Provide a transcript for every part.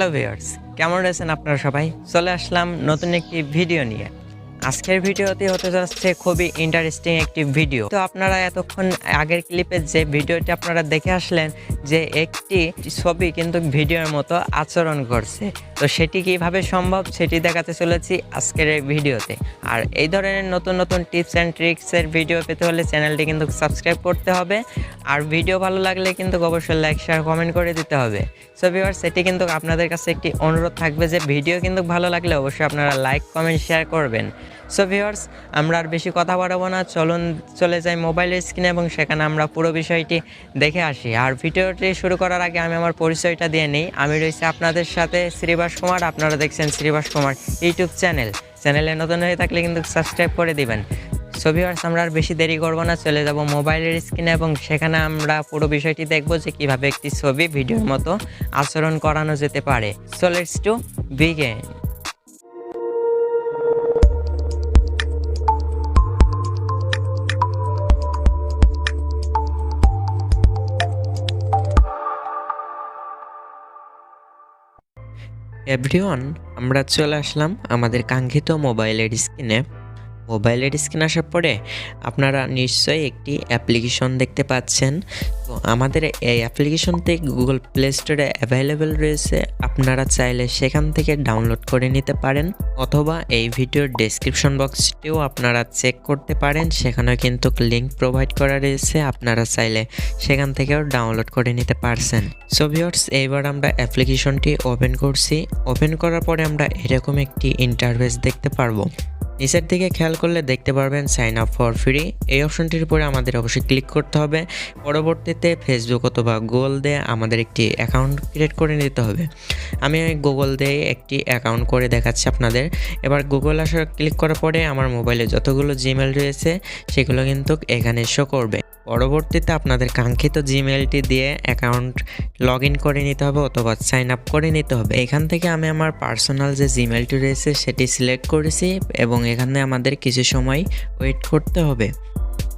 Hello viewers, কেমন রয়েছেন আপনারা সবাই? চলে আসলাম নতুন একটি ভিডিও নিয়ে। আজকের ভিডিওতে হতে যাচ্ছে খুবই ইন্টারেস্টিং একটি ভিডিও। তো আপনারা এতক্ষণ আগের ক্লিপে যে ভিডিওটি আপনারা দেখে আসলেন যে একটি ছবি কিন্তু ভিডিওর মতো আচরণ করছে, তো সেটি কিভাবে সম্ভব সেটি দেখাতে চলেছি আজকের এই ভিডিওতে। আর এই ধরনের নতুন নতুন টিপস অ্যান্ড ট্রিক্সের ভিডিও পেতে হলে চ্যানেলটি কিন্তু সাবস্ক্রাইব করতে হবে। আর ভিডিও ভালো লাগলে কিন্তু অবশ্যই লাইক শেয়ার কমেন্ট করে দিতে হবে। সো ভিউয়ার্স, সেটি কিন্তু আপনাদের কাছে একটি অনুরোধ থাকবে যে ভিডিও কিন্তু ভালো লাগলে অবশ্যই আপনারা লাইক কমেন্ট শেয়ার করবেন। সো ভিউয়ার্স, আমরা আর বেশি কথা বাড়াবো না, চলে যাই মোবাইলের স্ক্রিনে এবং সেখানে আমরা পুরো বিষয়টি দেখে আসি। আর ভিডিওটি শুরু করার আগে আমি আমার পরিচয়টা দিয়ে নিই। আমি রয়েছি আপনাদের সাথে শ্রীবাস কুমার। আপনারা দেখছেন শ্রীবাস কুমার ইউটিউব চ্যানেলে নতুন হয়ে থাকলে কিন্তু সাবস্ক্রাইব করে দিবেন। সো ভিউয়ার্স, আমরা আর বেশি দেরি করবো না, চলে যাব মোবাইলের স্ক্রিনে এবং সেখানে আমরা পুরো বিষয়টি দেখব যে কিভাবে একটি ছবি ভিডিওর মতো আচরণ করানো যেতে পারে। So let's to begin. Everyone, আমরা চলে আসলাম আমাদের কাঙ্ক্ষিত মোবাইলের স্ক্রিনে আসার পরে আপনারা নিশ্চয়ই একটি অ্যাপ্লিকেশন দেখতে পাচ্ছেন। তো আমাদের এই অ্যাপ্লিকেশনটি গুগল প্লে স্টোরে অ্যাভেলেবেল রয়েছে। আপনারা চাইলে সেখান থেকে ডাউনলোড করে নিতে পারেন, অথবা এই ভিডিওর ডেসক্রিপশন বক্সটিও আপনারা চেক করতে পারেন, সেখানেও কিন্তু লিঙ্ক প্রোভাইড করা রয়েছে, আপনারা চাইলে সেখান থেকেও ডাউনলোড করে নিতে পারছেন। সো ভিউয়ার্স, এইবার আমরা অ্যাপ্লিকেশনটি ওপেন করছি। ওপেন করার পরে আমরা এরকম একটি ইন্টারফেস দেখতে পারবো। নিচের দিকে খেয়াল করলে দেখতে পারবেন সাইন আপ ফর ফ্রি। এই অপশনটির উপরে আমাদের অবশ্যই ক্লিক করতে হবে। পরবর্তীতে ফেসবুক অথবা গুগল দিয়ে আমাদের একটি অ্যাকাউন্ট ক্রিয়েট করে নিতে হবে। আমি গুগল দিয়ে একটি অ্যাকাউন্ট করে দেখাচ্ছি আপনাদের। এবার গুগল আসার ক্লিক করার পরে আমার মোবাইলে যতগুলো জিমেল রয়েছে সেগুলো কিন্তু এখানে শো করবে। পরবর্তীতে আপনাদের কাঙ্ক্ষিত জিমেলটি দিয়ে অ্যাকাউন্ট লগ ইন করে নিতে হবে অথবা সাইন আপ করে নিতে হবে। এখান থেকে আমি আমার পার্সোনাল যে জিমেলটি রয়েছে সেটি সিলেক্ট করেছি এবং এখানে আমাদের কিছু সময় ওয়েট করতে হবে।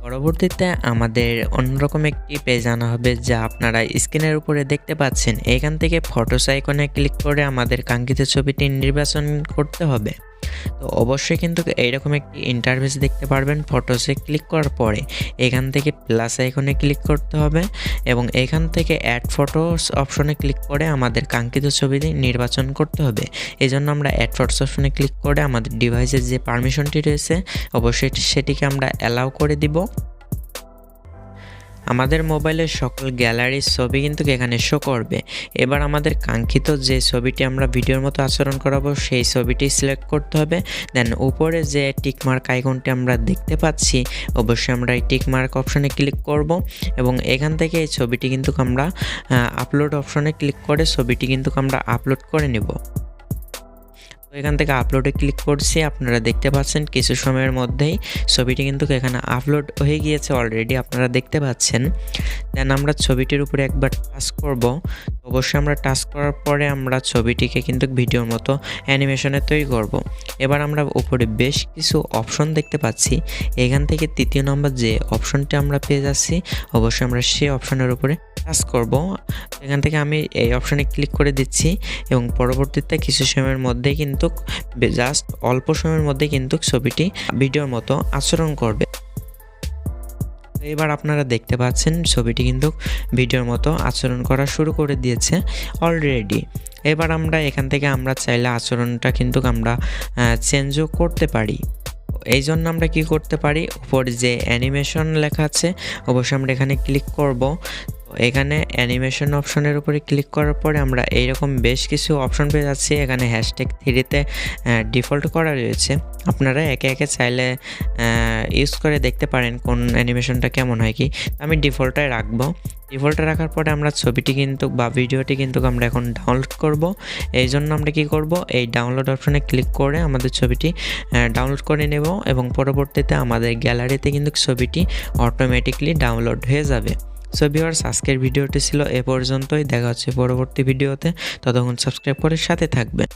পরবর্তীতে আমাদের অন্যরকম একটি পেজ আনা হবে, যা আপনারা স্ক্রিনের উপরে দেখতে পাচ্ছেন। এখান থেকে ফটোস আইকনে ক্লিক করে আমাদের কাঙ্ক্ষিত ছবিটি নির্বাচন করতে হবে। তো অবশ্যই কিন্তু এইরকম একটি ইন্টারফেস দেখতে পারবেন। ফটোসে ক্লিক করার পরে এখান থেকে প্লাস আইকনে ক্লিক করতে হবে এবং এখান থেকে অ্যাড ফটোস অপশনে ক্লিক করে আমাদের কাঙ্ক্ষিত ছবিটি নির্বাচন করতে হবে। এই জন্য আমরা অ্যাড ফটোস অপশনে ক্লিক করে আমাদের ডিভাইসের যে পারমিশনটি রয়েছে অবশ্যই সেটিকে আমরা অ্যালাউ করে দিব। আমাদের মোবাইলের সকল গ্যালারির ছবি কিন্তু এখানে শো করবে। এবার আমাদের কাঙ্ক্ষিত যে ছবিটি আমরা ভিডিওর মতো আচরণ করাবো সেই ছবিটি সিলেক্ট করতে হবে। দেন উপরে যে টিকমার্ক আইকনটি আমরা দেখতে পাচ্ছি অবশ্যই আমরা এই টিকমার্ক অপশনে ক্লিক করব এবং এখান থেকে এই ছবিটি কিন্তু আমরা আপলোড অপশনে ক্লিক করে ছবিটি কিন্তু আমরা আপলোড করে নেব। তো এখান থেকে আপলোডে ক্লিক করছি। আপনারা দেখতে পাচ্ছেন কিছু সময়ের মধ্যেই ছবিটি কিন্তু এখানে আপলোড হয়ে গিয়েছে অলরেডি, আপনারা দেখতে পাচ্ছেন। দেন আমরা ছবিটির উপরে একবার টাচ করব। অবশ্যই আমরা টাচ করার পরে আমরা ছবিটিকে কিন্তু ভিডিওর মতো অ্যানিমেশনে তৈরি করব। এবার আমরা উপরে বেশ কিছু অপশন দেখতে পাচ্ছি। এখান থেকে তৃতীয় নম্বর যে অপশনটি আমরা পেয়ে যাচ্ছি অবশ্যই আমরা সেই অপশনের উপরে টাচ করব। এখান থেকে আমি এই অপশনে ক্লিক করে দিচ্ছি এবং পরবর্তীতে কিছু সময়ের মধ্যে কিন্তু জাস্ট অল্প সময়ের মধ্যে কিন্তু ছবিটি ভিডিওর মতো আচরণ করবে। এবার আপনারা দেখতে পাচ্ছেন ছবিটি কিন্তু ভিডিওর মতো আচরণ করা শুরু করে দিয়েছে অলরেডি। এবার আমরা এখান থেকে আমরা চাইলে আচরণটা কিন্তু আমরা চেঞ্জও করতে পারি। এই জন্য আমরা কি করতে পারি, উপরে যে অ্যানিমেশন লেখা আছে অবশ্যই আমরা এখানে ক্লিক করব। এখানে অ্যানিমেশন অপশনের উপরে ক্লিক করার পরে আমরা এইরকম বেশ কিছু অপশন পেয়ে যাচ্ছি। এখানে হ্যাশট্যাগ 3তে ডিফল্ট করা রয়েছে, আপনারা একে একে চাইলে ইউজ করে দেখতে পারেন কোন অ্যানিমেশনটা কেমন হয় কি। আমি ডিফল্টটাই রাখবো। ডিফল্টে রাখার পরে আমরা ছবিটি কিন্তু বা ভিডিওটি কিন্তু আমরা এখন ডাউনলোড করব। এই জন্য আমরা কি করব, এই ডাউনলোড অপশনে ক্লিক করে আমাদের ছবিটি ডাউনলোড করে নেব এবং পরবর্তীতে আমাদের গ্যালারিতে কিন্তু ছবিটি অটোমেটিকলি ডাউনলোড হয়ে যাবে। সো ভিউয়ার্স, আজকের ভিডিওটি ছিল এ পর্যন্তই। দেখা হচ্ছে পরবর্তী ভিডিওতে, ততক্ষণ সাবস্ক্রাইব করে সাথে থাকবেন।